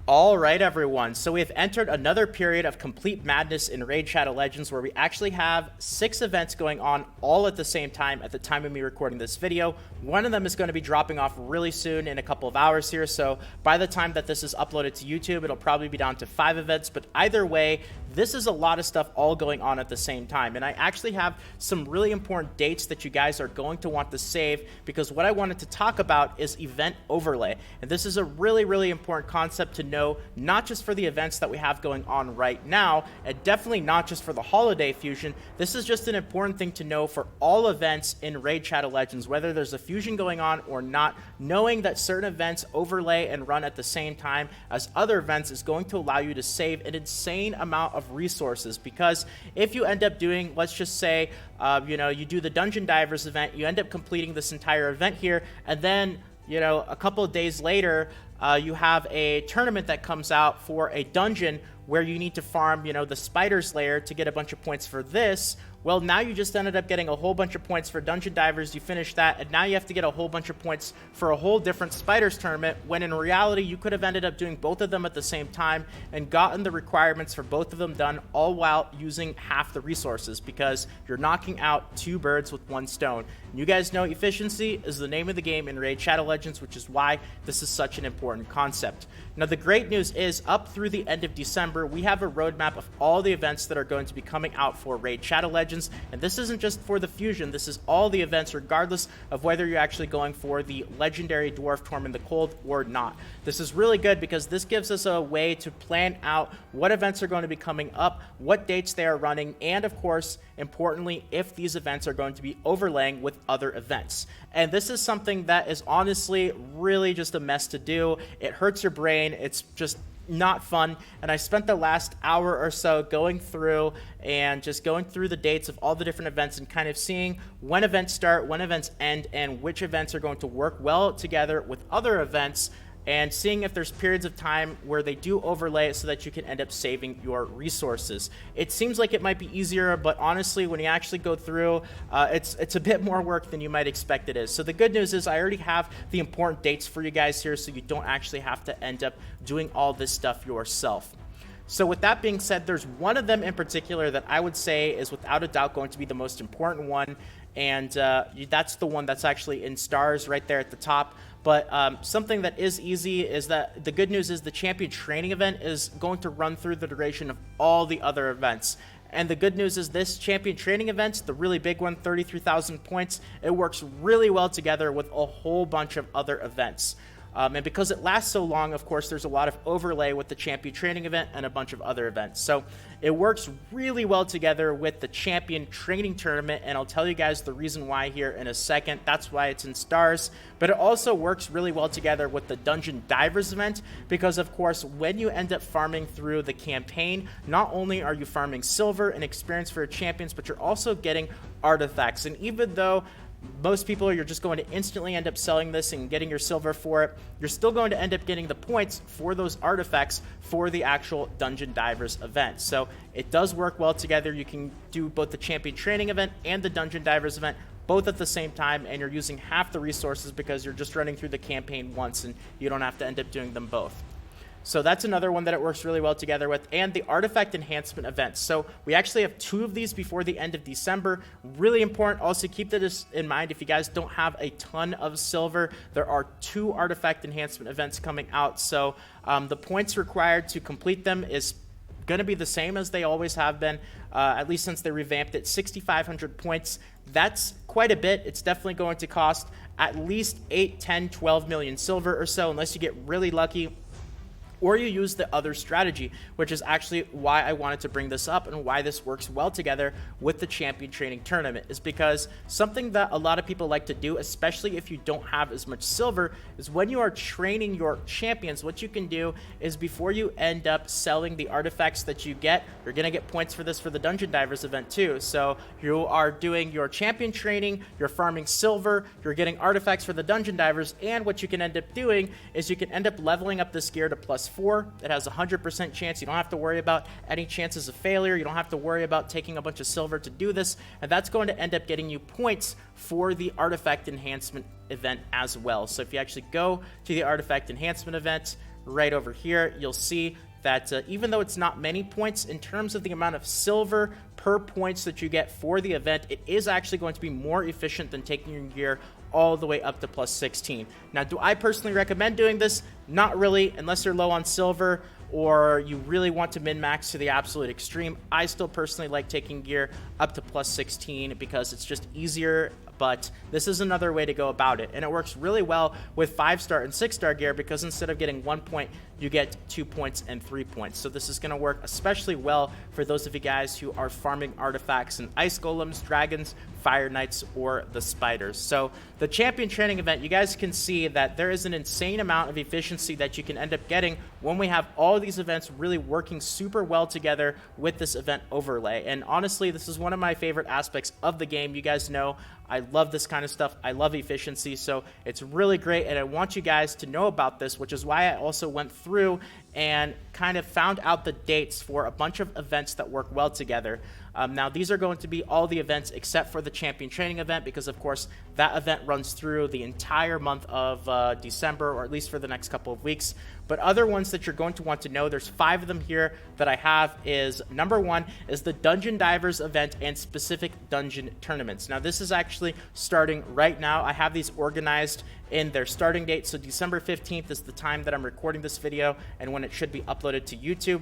All right, everyone. So we have entered another period of complete madness in Raid Shadow Legends where we actually have 6 events going on all at the same time at the time of me recording this video. One of them is going to be dropping off really soon in a couple of hours here. So by the time that this is uploaded to YouTube, it'll probably be down to 5 events. But either way, this is a lot of stuff all going on at the same time. And I actually have some really important dates that you guys are going to want to save because what I wanted to talk about is event overlay. And this is a really, really important concept to know, not just for the events that we have going on right now, and definitely not just for the holiday fusion. This is just an important thing to know for all events in Raid Shadow Legends, whether there's a fusion going on or not. Knowing that certain events overlay and run at the same time as other events is going to allow you to save an insane amount of resources, because if you end up doing, let's just say, you do the Dungeon Divers event, you end up completing this entire event here, and then a couple of days later, you have a tournament that comes out for a dungeon where you need to farm, the Spider's Lair to get a bunch of points for this. Well, now you just ended up getting a whole bunch of points for Dungeon Divers, you finish that, and now you have to get a whole bunch of points for a whole different Spiders tournament, when in reality, you could have ended up doing both of them at the same time and gotten the requirements for both of them done, all while using half the resources, because you're knocking out 2 birds with 1 stone. You guys know efficiency is the name of the game in Raid Shadow Legends, which is why this is such an important concept. Now, the great news is, up through the end of December, we have a roadmap of all the events that are going to be coming out for Raid Shadow Legends, and this isn't just for the fusion, this is all the events regardless of whether you're actually going for the legendary Dwarf Torm in the Cold or not. This is really good because this gives us a way to plan out what events are going to be coming up, what dates they are running, and of course, importantly, if these events are going to be overlaying with other events. And this is something that is honestly really just a mess to do. It hurts your brain. It's just not fun. And I spent the last hour or so going through the dates of all the different events and kind of seeing when events start, when events end, and which events are going to work well together with other events, and seeing if there's periods of time where they do overlay so that you can end up saving your resources. It seems like it might be easier, but honestly, when you actually go through, it's a bit more work than you might expect it is. So the good news is I already have the important dates for you guys here, so you don't actually have to end up doing all this stuff yourself. So with that being said, there's one of them in particular that I would say is without a doubt going to be the most important one, and that's the one that's actually in stars right there at the top. But something that is easy is that the good news is the champion training event is going to run through the duration of all the other events. And the good news is this champion training event, the really big one, 33,000 points, it works really well together with a whole bunch of other events. And because it lasts so long, of course, there's a lot of overlay with the champion training event and a bunch of other events. So it works really well together with the champion training tournament, and I'll tell you guys the reason why here in a second. That's why it's in stars. But it also works really well together with the Dungeon Divers event, because of course, when you end up farming through the campaign, not only are you farming silver and experience for your champions, but you're also getting artifacts. And even though most people, you're just going to instantly end up selling this and getting your silver for it, you're still going to end up getting the points for those artifacts for the actual Dungeon Divers event. So it does work well together. You can do both the champion training event and the Dungeon Divers event both at the same time, and you're using half the resources because you're just running through the campaign once and you don't have to end up doing them both. So that's another one that it works really well together with, and the artifact enhancement events. So we actually have 2 of these before the end of December. Really important. Also keep this in mind, if you guys don't have a ton of silver, there are 2 artifact enhancement events coming out. So the points required to complete them is going to be the same as they always have been, at least since they revamped it. 6,500 points. That's quite a bit. It's definitely going to cost at least 8, 10, 12 million silver or so, unless you get really lucky, or you use the other strategy, which is actually why I wanted to bring this up and why this works well together with the champion training tournament, is because something that a lot of people like to do, especially if you don't have as much silver, is when you are training your champions, what you can do is before you end up selling the artifacts that you get, you're going to get points for this for the Dungeon Divers event too. So you are doing your champion training, you're farming silver, you're getting artifacts for the Dungeon Divers, and what you can end up doing is you can end up leveling up this gear to +4. It has a 100% chance. You don't have to worry about any chances of failure. You don't have to worry about taking a bunch of silver to do this, and that's going to end up getting you points for the artifact enhancement event as well. So if you actually go to the artifact enhancement event, right over here, you'll see that even though it's not many points, in terms of the amount of silver per points that you get for the event, it is actually going to be more efficient than taking your gear all the way up to plus 16. Now, do I personally recommend doing this? Not really, unless you're low on silver or you really want to min-max to the absolute extreme. I still personally like taking gear up to plus 16 because it's just easier, but this is another way to go about it. And it works really well with 5-star and 6-star gear because instead of getting 1 point, you get 2 points and 3 points. So this is going to work especially well for those of you guys who are farming artifacts and ice golems, dragons, fire knights, or the spiders. So the champion training event, you guys can see that there is an insane amount of efficiency that you can end up getting when we have all these events really working super well together with this event overlay. And honestly, this is one of my favorite aspects of the game. You guys know I love this kind of stuff. I love efficiency, so it's really great, and I want you guys to know about this, which is why I also went through and kind of found out the dates for a bunch of events that work well together. Now, these are going to be all the events except for the champion training event because, of course, that event runs through the entire month of December, or at least for the next couple of weeks. But other ones that you're going to want to know, there's 5 of them here that I have, is number 1 is the Dungeon Divers event and specific dungeon tournaments. Now, this is actually starting right now. I have these organized in their starting date, so December 15th is the time that I'm recording this video and when it should be uploaded to YouTube.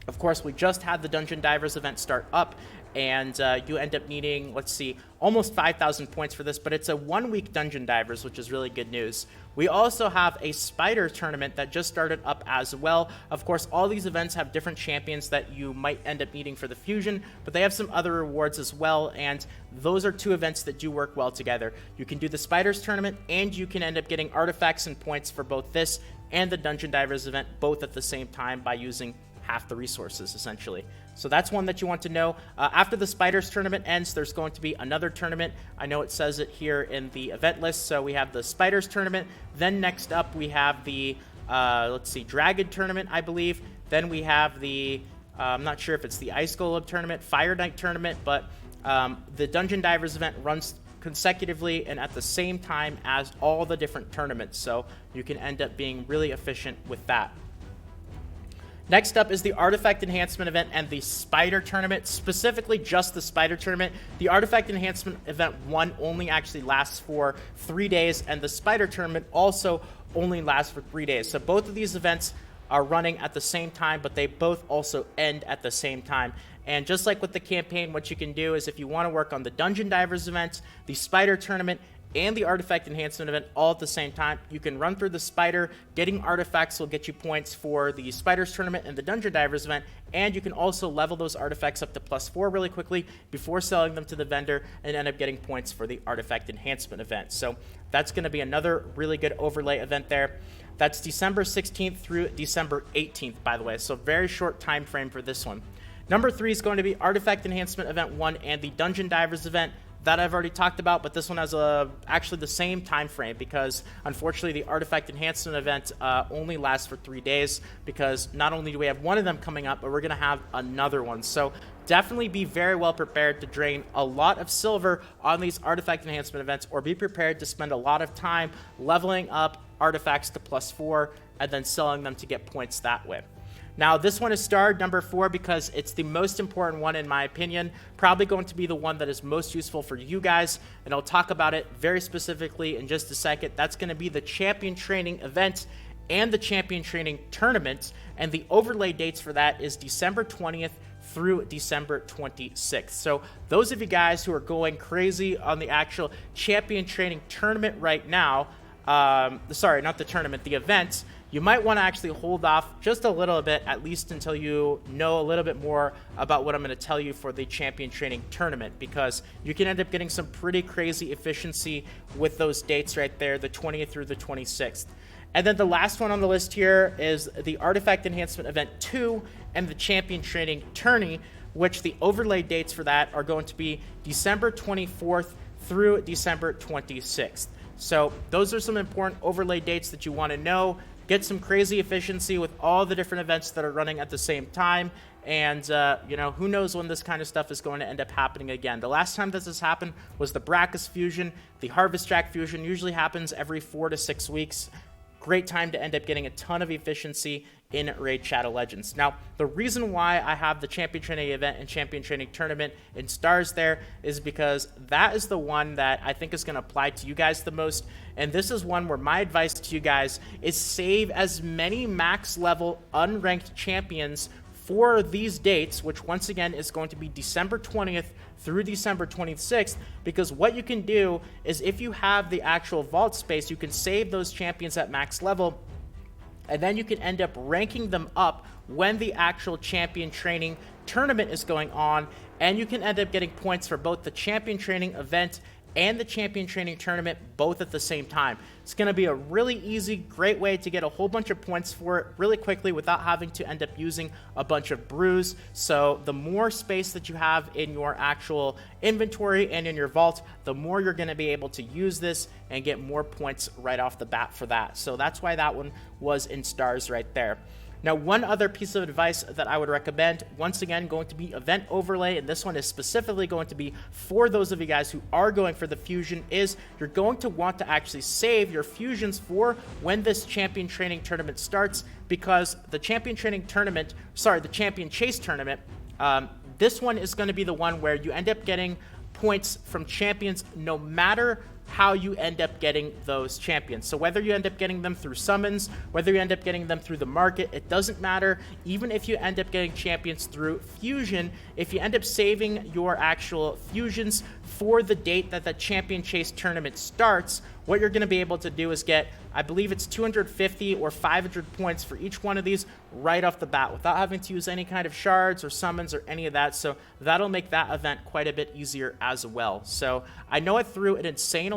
Of course, we just had the Dungeon Divers event start up, and you end up needing, let's see, almost 5,000 points for this, but it's a 1-week Dungeon Divers, which is really good news. We also have a Spider tournament that just started up as well. Of course, all these events have different champions that you might end up needing for the fusion, but they have some other rewards as well, and those are 2 events that do work well together. You can do the Spiders tournament, and you can end up getting artifacts and points for both this and the Dungeon Divers event, both at the same time by using half the resources, essentially. So that's one that you want to know. After the Spiders tournament ends, there's going to be another tournament. I know it says it here in the event list. So we have the Spiders tournament. Then next up, we have the, let's see, Dragon tournament, I believe. Then we have the, I'm not sure if it's the Ice Golem tournament, Fire Knight tournament, but the Dungeon Divers event runs consecutively and at the same time as all the different tournaments. So you can end up being really efficient with that. Next up is the Artifact Enhancement event and the Spider tournament, specifically just the Spider tournament. The Artifact Enhancement event 1 only actually lasts for 3 days, and the Spider tournament also only lasts for 3 days. So both of these events are running at the same time, but they both also end at the same time. And just like with the campaign, what you can do is if you want to work on the Dungeon Divers event, the Spider tournament, and the Artifact Enhancement event all at the same time, you can run through the Spider. Getting artifacts will get you points for the Spiders tournament and the Dungeon Divers event, and you can also level those artifacts up to +4 really quickly before selling them to the vendor and end up getting points for the Artifact Enhancement event. So that's going to be another really good overlay event there. That's December 16th through December 18th, by the way, so very short time frame for this one. Number 3 is going to be Artifact Enhancement event 1 and the Dungeon Divers event. That I've already talked about, but this one has actually the same time frame because unfortunately the Artifact Enhancement event only lasts for 3 days because not only do we have one of them coming up, but we're going to have another one. So definitely be very well prepared to drain a lot of silver on these Artifact Enhancement events, or be prepared to spend a lot of time leveling up artifacts to +4 and then selling them to get points that way. Now, this one is starred number 4 because it's the most important one in my opinion, probably going to be the one that is most useful for you guys, and I'll talk about it very specifically in just a second. That's going to be the Champion Training event and the Champion Training tournament, and the overlay dates for that is December 20th through December 26th. So those of you guys who are going crazy on the actual Champion Training tournament right now, sorry, not the tournament, the event, you might want to actually hold off just a little bit, at least until you know a little bit more about what I'm going to tell you for the Champion Training tournament, because you can end up getting some pretty crazy efficiency with those dates right there, the 20th through the 26th. And then the last one on the list here is the Artifact Enhancement Event 2 and the Champion Training Tourney, which the overlay dates for that are going to be December 24th through December 26th. So those are some important overlay dates that you want to know. Get some crazy efficiency with all the different events that are running at the same time. And, you know, who knows when this kind of stuff is going to end up happening again. The last time this has happened was the Brachus fusion. The Harvest Jack fusion usually happens every 4 to 6 weeks. great time to end up getting a ton of efficiency in Raid Shadow Legends. Now, the reason why I have the Champion Training event and Champion Training Tournament in stars there is because that is the one that I think is going to apply to you guys the most. And this is one where my advice to you guys is save as many max level unranked champions for these dates, which once again is going to be December 20th through December 26th, because what you can do is if you have the actual vault space, you can save those champions at max level, and then you can end up ranking them up when the actual champion training tournament is going on, and you can end up getting points for both the champion training event and the champion training tournament both at the same time. It's going to be a really easy, great way to get a whole bunch of points for it really quickly without having to end up using a bunch of brews. So the more space that you have in your actual inventory and in your vault, the more you're going to be able to use this and get more points right off the bat for that. So that's why that one was in stars right there. Now, one other piece of advice that I would recommend, once again, going to be event overlay, and this one is specifically going to be for those of you guys who are going for the fusion, is you're going to want to actually save your fusions for when this champion training tournament starts, because the champion training tournament, the champion chase tournament, this one is going to be the one where you end up getting points from champions no matter how you end up getting those champions. So whether you end up getting them through summons, whether you end up getting them through the market, it doesn't matter. Even if you end up getting champions through fusion, if you end up saving your actual fusions for the date that the champion chase tournament starts, what you're going to be able to do is get, I believe it's 250 or 500 points for each one of these right off the bat without having to use any kind of shards or summons or any of that. So that'll make that event quite a bit easier as well. So I know I threw an insane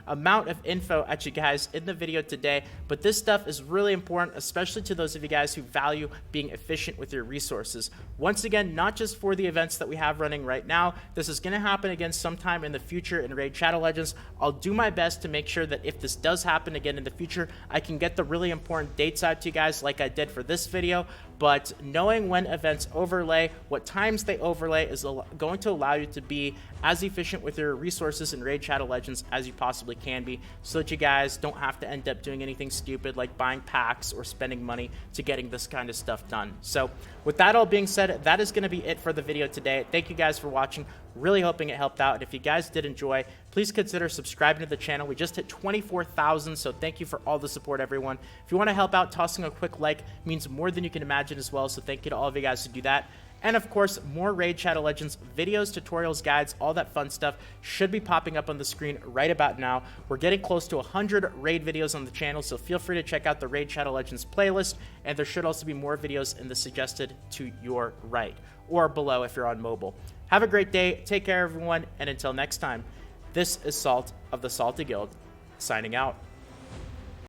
amount of info at you guys in the video today, but this stuff is really important, especially to those of you guys who value being efficient with your resources. Once again, not just for the events that we have running right now. This is going to happen again sometime in the future in Raid Shadow Legends. I'll do my best to make sure that if this does happen again in the future, I can get the really important dates out to you guys like I did for this video. But knowing when events overlay, what times they overlay, is going to allow you to be as efficient with your resources in Raid Shadow Legends as you possibly can be, so that you guys don't have to end up doing anything stupid like buying packs or spending money to getting this kind of stuff done. So with that all being said, that is going to be it for the video today. Thank you guys for watching. Really hoping it helped out. And if you guys did enjoy, please consider subscribing to the channel. We just hit 24,000, so thank you for all the support, everyone. If you want to help out, tossing a quick like means more than you can imagine as well, so thank you to all of you guys who do that. And of course, more Raid Shadow Legends videos, tutorials, guides, all that fun stuff should be popping up on the screen right about now. We're getting close to 100 raid videos on the channel, so feel free to check out the Raid Shadow Legends playlist, and there should also be more videos in the suggested to your right, or below if you're on mobile. Have a great day, take care everyone, and until next time, this is Salt of the Salty Guild, signing out.